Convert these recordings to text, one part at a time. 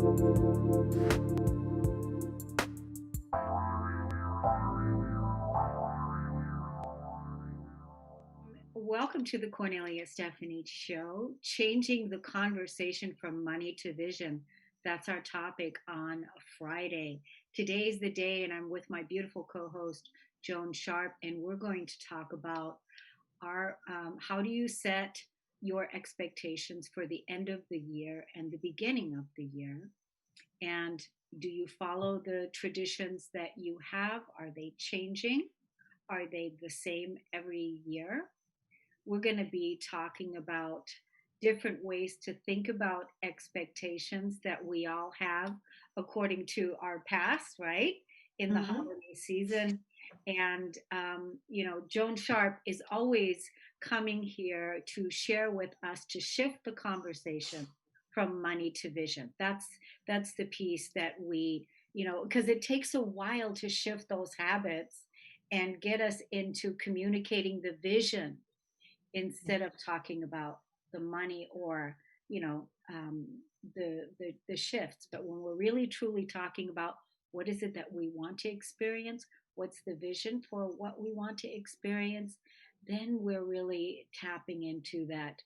Welcome to the Cornelia Stephanie Show, changing the conversation from money to vision. That's our topic on Friday. Today's the day, and I'm with my beautiful co-host Joan Sharp, and we're going to talk about our how do you set your expectations for the end of the year and the beginning of the year, and do you follow the traditions that you have? Are they changing? Are they the same every year? We're going to be talking about different ways to think about expectations that we all have according to our past, right? In the Mhm. holiday season. And, Joan Sharp is always coming here to share with us to shift the conversation from money to vision. That's the piece that we, because it takes a while to shift those habits and get us into communicating the vision instead of talking about the money or you know um, the shifts. But when we're really truly talking about what is it that we want to experience, what's the vision for what we want to experience, then we're really tapping into that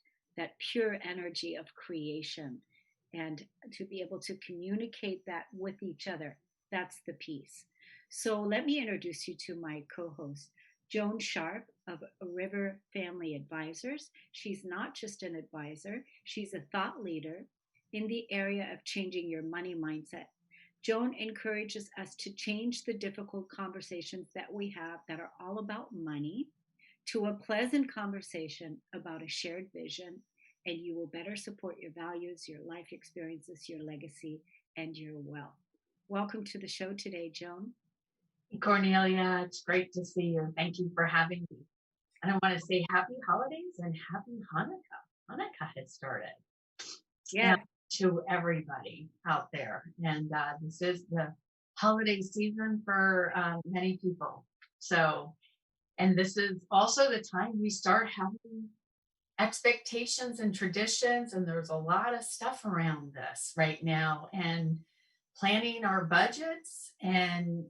pure energy of creation, and to be able to communicate that with each other. That's the piece. So let me introduce you to my co-host Joan Sharp of River Family Advisors. She's not just an advisor, she's a thought leader in the area of changing your money mindset. Joan encourages us to change the difficult conversations that we have that are all about money to a pleasant conversation about a shared vision, and you will better support your values, your life experiences, your legacy, and your wealth. Welcome to the show today, Joan. Cornelia, it's great to see you. Thank you for having me. And I want to say happy holidays and happy Hanukkah. Hanukkah has started. And Yes. to everybody out there. And this is the holiday season for many people. So, and this is also the time we start having expectations and traditions. And there's a lot of stuff around this right now. And planning our budgets and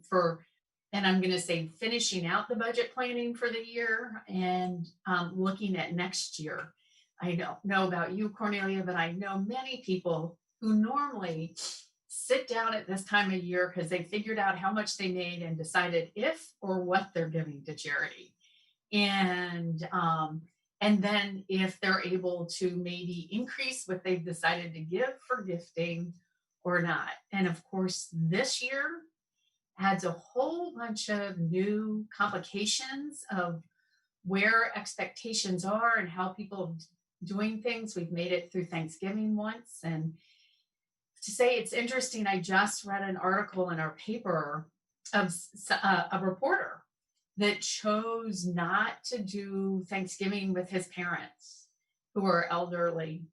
I'm going to say finishing out the budget planning for the year and looking at next year. I don't know about you, Cornelia, but I know many people who normally sit down at this time of year because they figured out how much they made and decided if or what they're giving to charity. And then if they're able to maybe increase what they've decided to give for gifting or not. And of course, this year adds a whole bunch of new complications of where expectations are and how people are doing things. We've made it through Thanksgiving once. And to say it's interesting, I just read an article in our paper of a reporter that chose not to do Thanksgiving with his parents who are elderly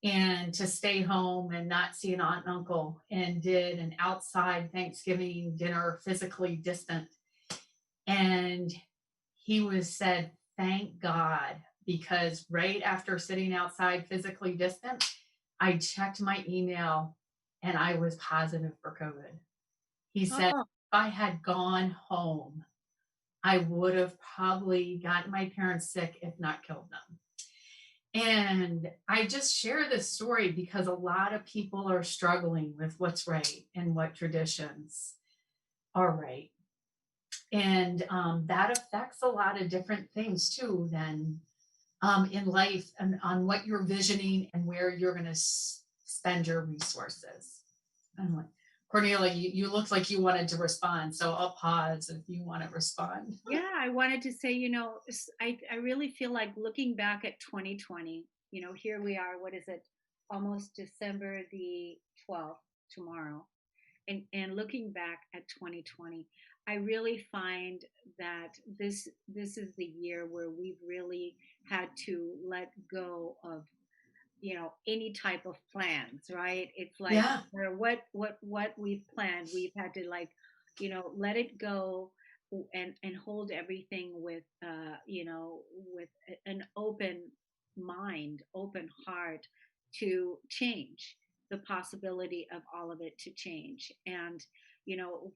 and to stay home and not see an aunt and uncle, and did an outside Thanksgiving dinner physically distant. And he was said, thank God, because right after sitting outside physically distant, I checked my email and I was positive for COVID. He said, Oh, if I had gone home, I would have probably gotten my parents sick, if not killed them. And I just share this story because a lot of people are struggling with what's right and what traditions are right. And that affects a lot of different things too, then in life, and on what you're visioning and where you're going to spend your resources. Anyway, Cornelia, you looked like you wanted to respond, so I'll pause if you want to respond. yeah, I wanted to say, I really feel like looking back at 2020, here we are, what is it, almost December the 12th tomorrow. And looking back at 2020, I really find that this is the year where we've really had to let go of any type of plans, right? It's like Yeah. no matter what we've planned, we've had to like let it go, and hold everything with with an open mind, open heart to change. the possibility of all of it to change. And,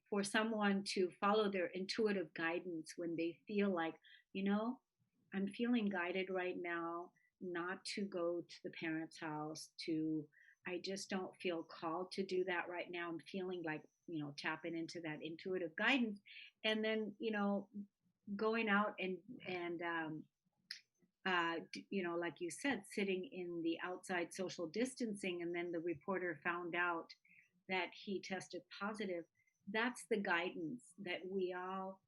for someone to follow their intuitive guidance when they feel like, you know, I'm feeling guided right now not to go to the parents' house, I just don't feel called to do that right now. I'm feeling like, tapping into that intuitive guidance. And then, going out and like you said, sitting in the outside social distancing, and then the reporter found out that he tested positive. That's the guidance that we all,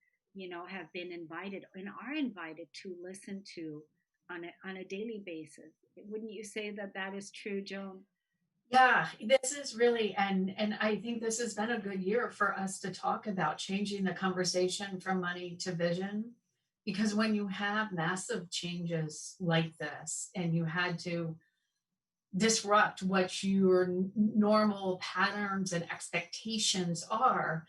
have been invited and are invited to listen to on a daily basis. Wouldn't you say that that is true, Joan? Yeah, this is really, and I think this has been a good year for us to talk about changing the conversation from money to vision. Because when you have massive changes like this and you had to disrupt what your normal patterns and expectations are,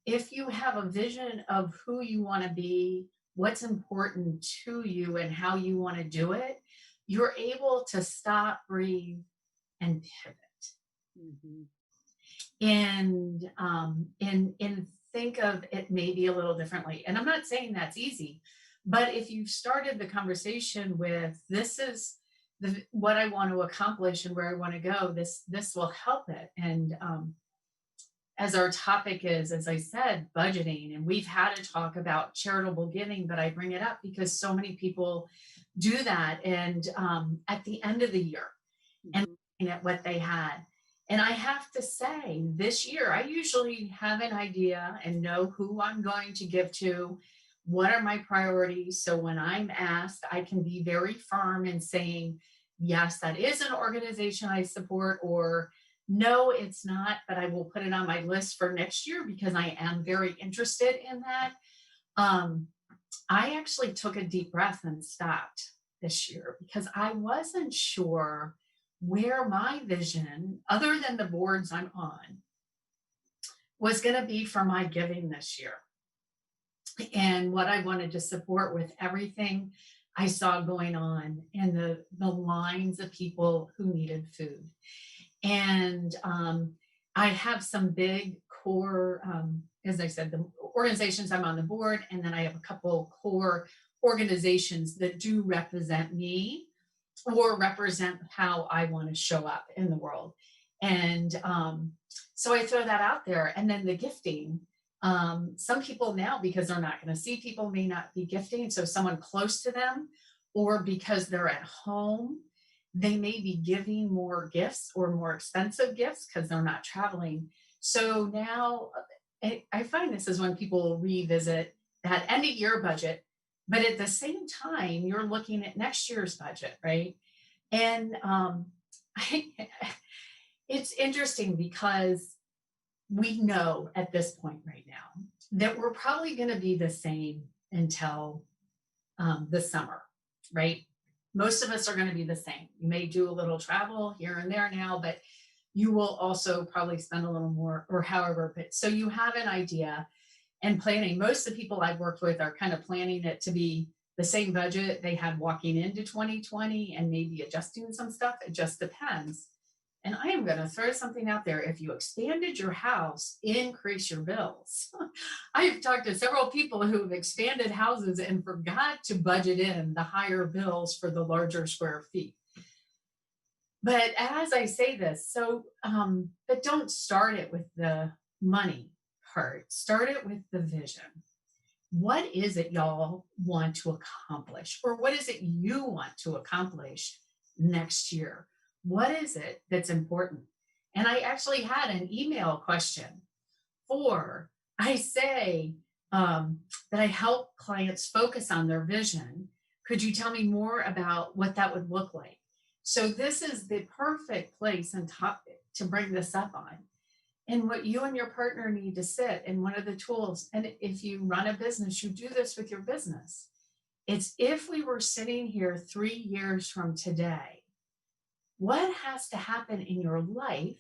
if you have a vision of who you want to be, what's important to you, and how you want to do it, you're able to stop, breathe, and pivot. Mm-hmm. And think of it maybe a little differently. And I'm not saying that's easy, but if you've started the conversation with this is what I want to accomplish and where I want to go, this will help it. And as our topic is, as I said, budgeting, and we've had a talk about charitable giving, but I bring it up because so many people do that. And at the end of the year, and looking at what they had. And I have to say, this year, I usually have an idea and know who I'm going to give to, what are my priorities. So when I'm asked, I can be very firm in saying, yes, that is an organization I support, or no, it's not, but I will put it on my list for next year because I am very interested in that. I actually took a deep breath and stopped this year because I wasn't sure where my vision, other than the boards I'm on, was going to be for my giving this year, and what I wanted to support with everything I saw going on and the lines of people who needed food. And I have some big core, as I said, the organizations I'm on the board, and then I have a couple core organizations that do represent me or represent how I want to show up in the world. And so I throw that out there. And then the gifting, some people now, because they're not going to see people, may not be gifting. So someone close to them, or because they're at home, they may be giving more gifts or more expensive gifts because they're not traveling. So now I find this is when people revisit that end of year budget, but at the same time, you're looking at next year's budget, right? And it's interesting because we know at this point right now that we're probably going to be the same until the summer, right? Most of us are going to be the same. You may do a little travel here and there now, but you will also probably spend a little more or however. But so you have an idea and planning. Most of the people I've worked with are kind of planning it to be the same budget they had walking into 2020 and maybe adjusting some stuff. It just depends. And I am going to throw something out there. If you expanded your house, increase your bills. I've talked to several people who have expanded houses and forgot to budget in the higher bills for the larger square feet. But as I say this, but don't start it with the money part. Start it with the vision. What is it y'all want to accomplish? Or what is it you want to accomplish next year? What is it that's important? And I actually had an email question I say that I help clients focus on their vision. Could you tell me more about what that would look like? So this is the perfect place and topic to bring this up on. And what you and your partner need to sit, and one of the tools, and if you run a business, you do this with your business. It's if we were sitting here 3 years from today, what has to happen in your life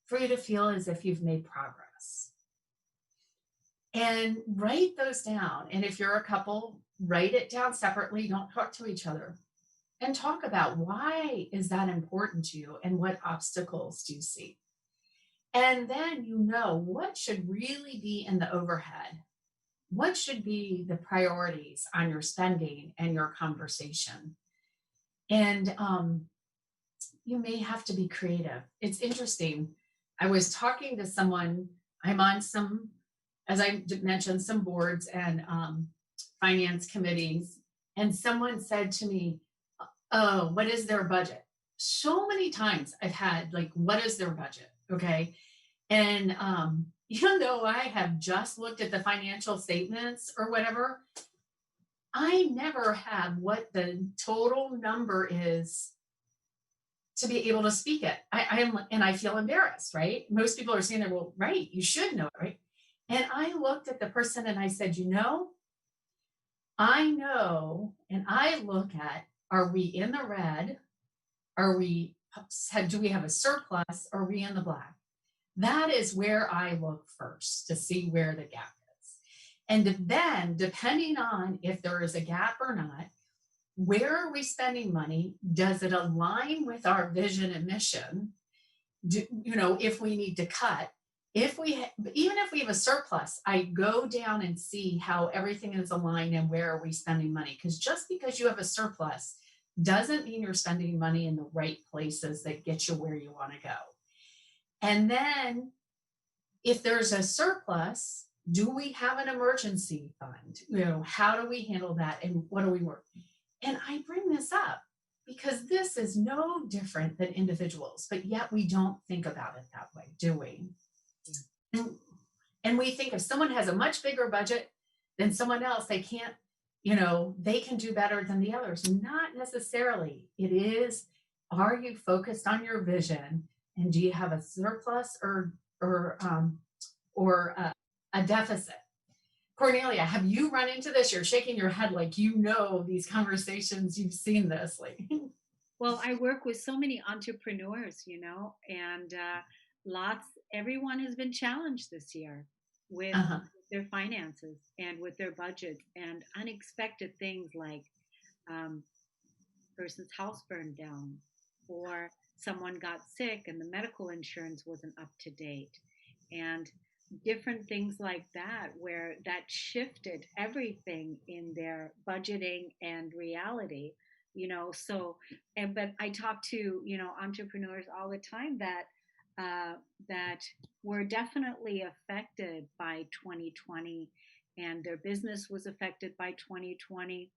for you to feel as if you've made progress? And write those down. And if you're a couple, write it down separately. Don't talk to each other. and talk about why is that important to you and what obstacles do you see. And then what should really be in the overhead. What should be the priorities on your spending and your conversation? And you may have to be creative. It's interesting. I was talking to someone, I'm on some, as I mentioned, some boards and finance committees, and someone said to me, oh, what is their budget? So many times I've had like, what is their budget? Okay. And even though I have just looked at the financial statements or whatever, I never have what the total number is to be able to speak it. I am, and I feel embarrassed, right? Most people are saying that, well, right, you should know it, right? And I looked at the person and I said, I know, and I look at, are we in the red? Do we have a surplus? Are we in the black? That is where I look first to see where the gap is. And then, depending on if there is a gap or not, where are we spending money? Does it align with our vision and mission? If we need to cut, even if we have a surplus, I go down and see how everything is aligned and where are we spending money. Because just because you have a surplus doesn't mean you're spending money in the right places that get you where you want to go. And then if there's a surplus, do we have an emergency fund? How do we handle that? And what do we work? And I bring this up because this is no different than individuals, but yet we don't think about it that way, do we? And we think if someone has a much bigger budget than someone else, they can't, they can do better than the others. Not necessarily. It is, are you focused on your vision? And do you have a surplus or a deficit? Kornelia, have you run into this? You're shaking your head like these conversations, you've seen this. Well, I work with so many entrepreneurs, and everyone has been challenged this year with their finances and with their budget and unexpected things like person's house burned down, or someone got sick and the medical insurance wasn't up to date, and different things like that, where that shifted everything in their budgeting and reality. But I talk to entrepreneurs all the time that were definitely affected by 2020, and their business was affected by 2020.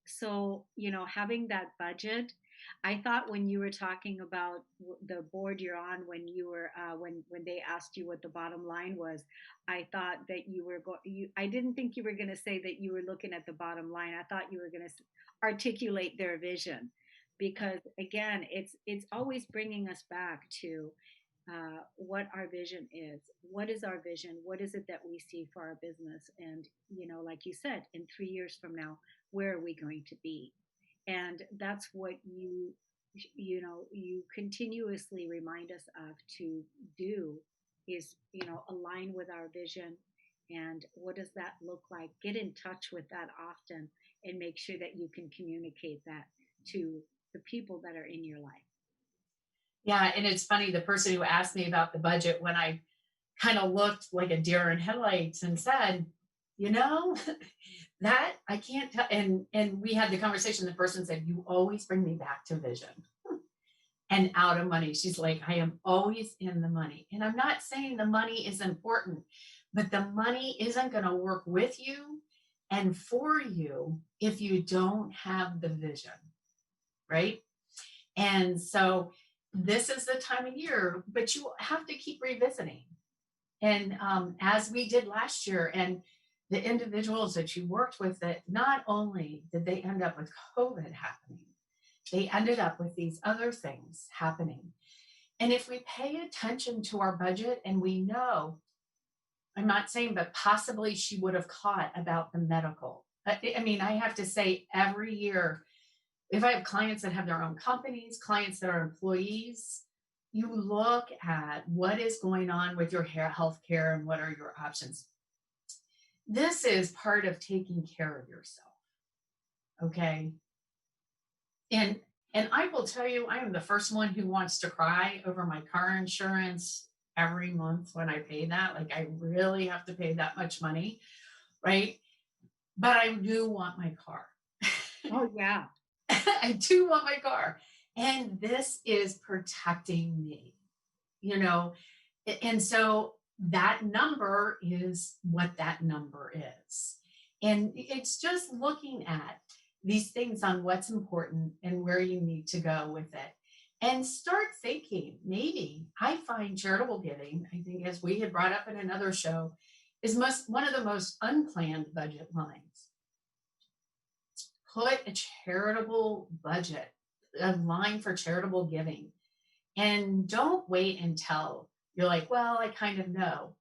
So having that budget, I thought when you were talking about the board you're on, when you were when they asked you what the bottom line was, I thought that I didn't think you were going to say that you were looking at the bottom line. I thought you were going to articulate their vision, because again, it's always bringing us back to what our vision is. What is our vision? What is it that we see for our business? And like you said, in 3 years from now, where are we going to be? And that's what you continuously remind us of to do, is align with our vision. And what does that look like? Get in touch with that often, and make sure that you can communicate that to the people that are in your life. Yeah, and it's funny, the person who asked me about the budget, when I kind of looked like a deer in headlights and said, that I can't tell. And we had the conversation. The person said, you always bring me back to vision and out of money. She's like, I am always in the money. And I'm not saying the money is important, but the money isn't going to work with you and for you if you don't have the vision, right? And so this is the time of year, but you have to keep revisiting. And as we did last year, and the individuals that you worked with, that not only did they end up with COVID happening, they ended up with these other things happening. And if we pay attention to our budget, and we know, I'm not saying, but possibly she would have caught about the medical. I mean, I have to say, every year, if I have clients that have their own companies, clients that are employees, you look at what is going on with your health care and what are your options. This is part of taking care of yourself. Okay. And I will tell you, I am the first one who wants to cry over my car insurance every month when I pay that. Like, I really have to pay that much money, right? But I do want my car. Oh, yeah. I do want my car. And this is protecting me, you know? And so that number is what that number is. And it's just looking at these things on what's important and where you need to go with it. And start thinking, maybe I find charitable giving, I think, as we had brought up in another show, is one of the most unplanned budget lines. Put a charitable budget, a line for charitable giving. And don't wait until you're like, well, I kind of know.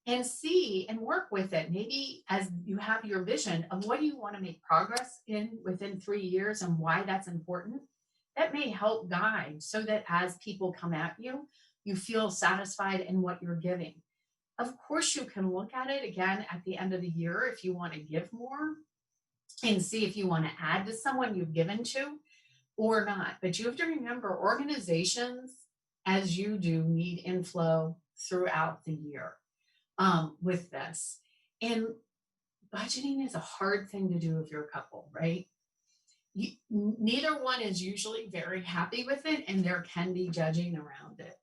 And see and work with it. Maybe as you have your vision of what do you want to make progress in within 3 years and why that's important, that may help guide so that as people come at you, you feel satisfied in what you're giving. Of course, you can look at it again at the end of the year if you want to give more and see if you want to add to someone you've given to or not. But you have to remember, organizations, as you do, need inflow throughout the year with this. And budgeting is a hard thing to do if you're a couple, right? Neither one is usually very happy with it, and there can be judging around it.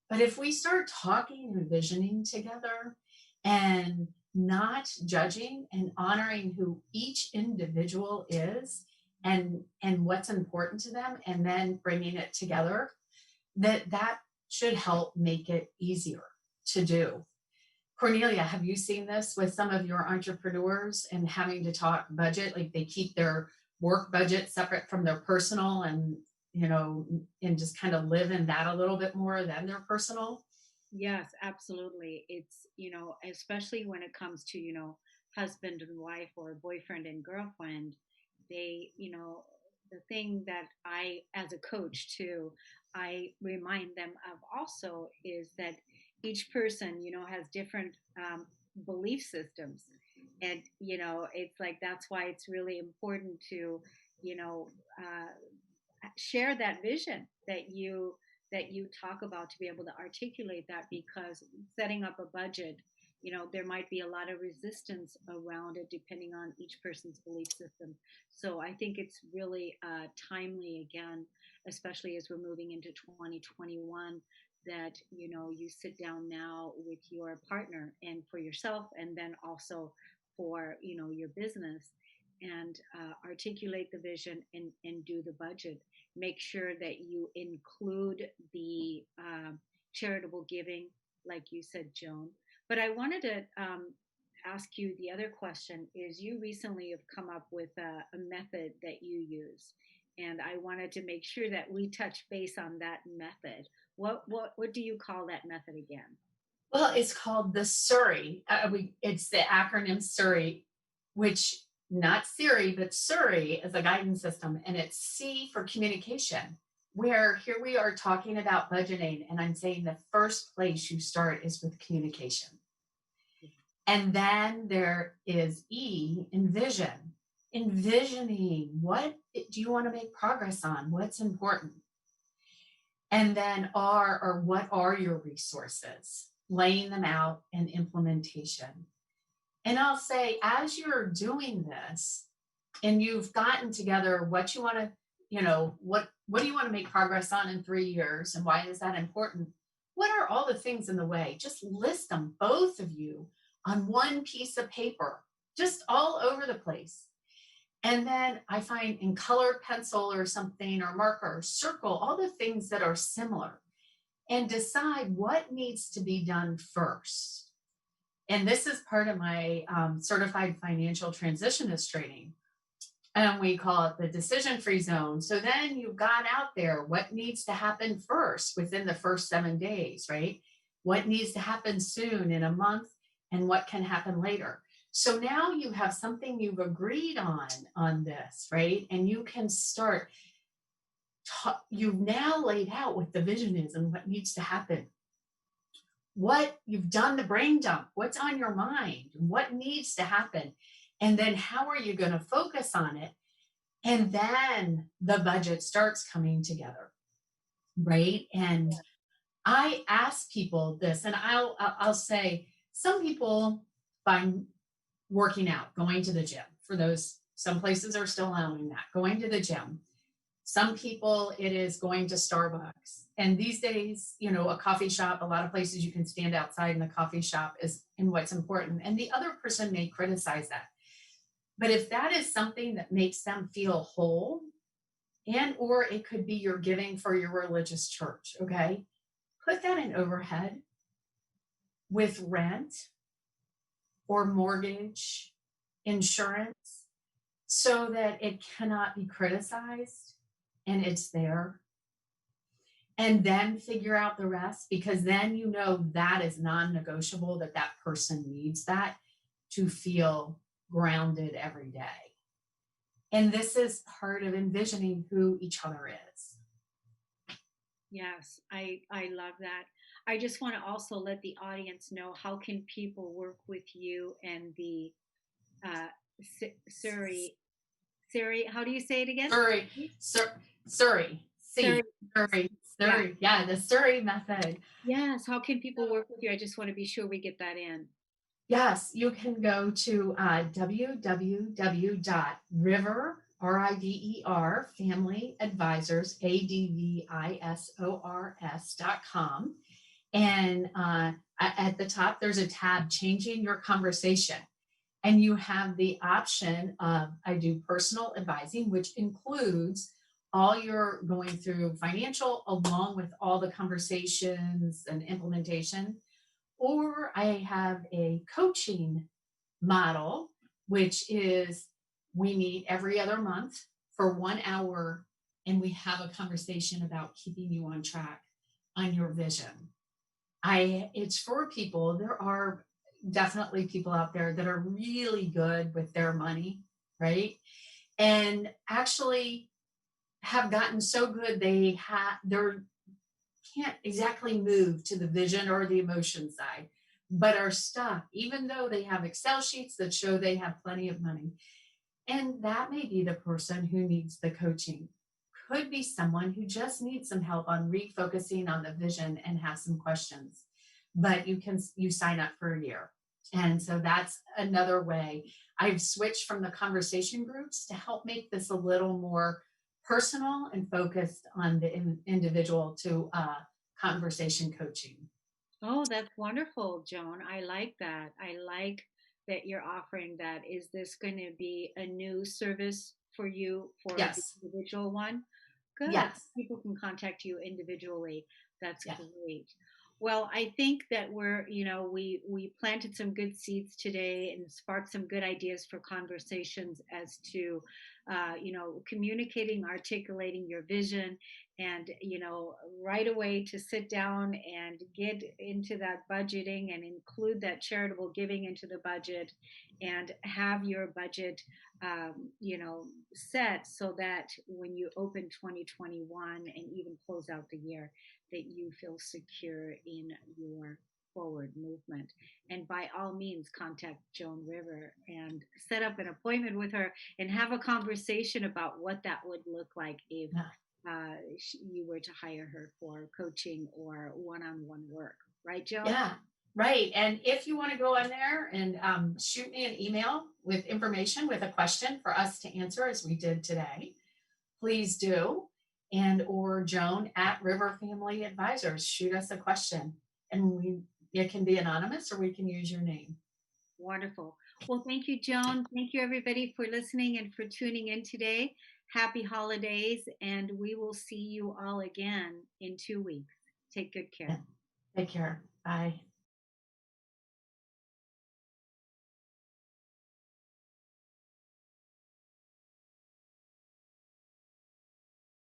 But if we start talking and visioning together and not judging and honoring who each individual is and what's important to them, and then bringing it together, that should help make it easier to do. Kornelia, have you seen this with some of your entrepreneurs and having to talk budget? Like, they keep their work budget separate from their personal, and and just kind of live in that a little bit more than their personal? Yes, absolutely. It's, especially when it comes to, husband and wife or boyfriend and girlfriend, they, the thing that I, as a coach too, I remind them of also is that each person, has different belief systems. And, it's like that's why it's really important to, you know, share that vision that you talk about, to be able to articulate that, because setting up a budget, there might be a lot of resistance around it depending on each person's belief system. So I think it's really timely, again, especially as we're moving into 2021, that you sit down now with your partner, and for yourself, and then also for your business, and articulate the vision, and do the budget. Make sure that you include the charitable giving, like you said, Joan. But I wanted to ask you, the other question is, you recently have come up with a method that you use, and I wanted to make sure that we touch base on that method. What do you call that method again? Well, it's called the SURI. It's the acronym SURI, which, not Siri, but SURI is a guidance system, and it's C for communication. Where here we are talking about budgeting, and I'm saying the first place you start is with communication. And then there is E, envision. Envisioning, what do you want to make progress on? What's important? And then R, or what are your resources? Laying them out, and implementation. And I'll say, as you're doing this and you've gotten together what you want to, what do you want to make progress on in 3 years, and why is that important? What are all the things in the way? Just list them, both of you, on one piece of paper, just all over the place. And then I find, in colored pencil or something, or marker, circle all the things that are similar, and decide what needs to be done first. And this is part of my certified financial transitionist training. And we call it the decision-free zone. So then you've got out there what needs to happen first within the first 7 days, right? What needs to happen soon, in a month, and what can happen later. So now you have something you've agreed on this, right? And you can start, you've now laid out what the vision is and what needs to happen. What you've done, the brain dump, what's on your mind, what needs to happen, and then how are you going to focus on it? And then the budget starts coming together, right? And I ask people this, and I'll say some people find working out, going to the gym. For those, some places are still allowing that, going to the gym. Some people, it is going to Starbucks. And these days, you know, a coffee shop, a lot of places you can stand outside in a coffee shop is in what's important. And the other person may criticize that. But if that is something that makes them feel whole, and or it could be your giving for your religious church, okay? Put that in overhead with rent or mortgage, insurance, so that it cannot be criticized and it's there. And then figure out the rest, because then you know that is non-negotiable, that that person needs that to feel grounded every day. And this is part of envisioning who each other is. Yes, I love that. I just want to also let the audience know, how can people work with you and the uh, Surrey, Surrey, how do you say it again? Surrey, Surrey, Surrey. Surrey, Yeah. Surrey. Yeah, the Surrey method. Yes. How can people work with you? I just want to be sure we get that in. Yes, you can go to www.river, RIVER, Family Advisors, ADVISORS.com. And at the top, there's a tab, Changing Your Conversation. And you have the option of, I do personal advising, which includes all your going through financial, along with all the conversations and implementation. Or I have a coaching model, which is we meet every other month for 1 hour and we have a conversation about keeping you on track on your vision. It's for people. There are definitely people out there that are really good with their money, right? And actually have gotten so good they're can't exactly move to the vision or the emotion side, but are stuck, even though they have Excel sheets that show they have plenty of money. And that may be the person who needs the coaching. Could be someone who just needs some help on refocusing on the vision and has some questions. But you sign up for a year. And so that's another way. I've switched from the conversation groups to help make this a little more personal and focused on the individual to conversation coaching. Oh, that's wonderful, Joan. I like that. I like that you're offering that. Is this going to be a new service for you for the Yes. individual one? Good. Yes. People can contact you individually. That's Yeah. great. Well, I think that we planted some good seeds today and sparked some good ideas for conversations as to communicating, articulating your vision, and right away to sit down and get into that budgeting and include that charitable giving into the budget, and have your budget set so that when you open 2021 and even close out the year, that you feel secure in your forward movement. And by all means, contact Joan River and set up an appointment with her and have a conversation about what that would look like if Yeah. you were to hire her for coaching or one-on-one work. Right, Joan? Yeah, right. And if you want to go on there and shoot me an email with information, with a question for us to answer, as we did today, please do. And or Joan at River Family Advisors, shoot us a question, and it can be anonymous or we can use your name. Wonderful. Well, thank you, Joan. Thank you, everybody, for listening and for tuning in today. Happy holidays, and we will see you all again in 2 weeks. Take good care. Take care. Bye.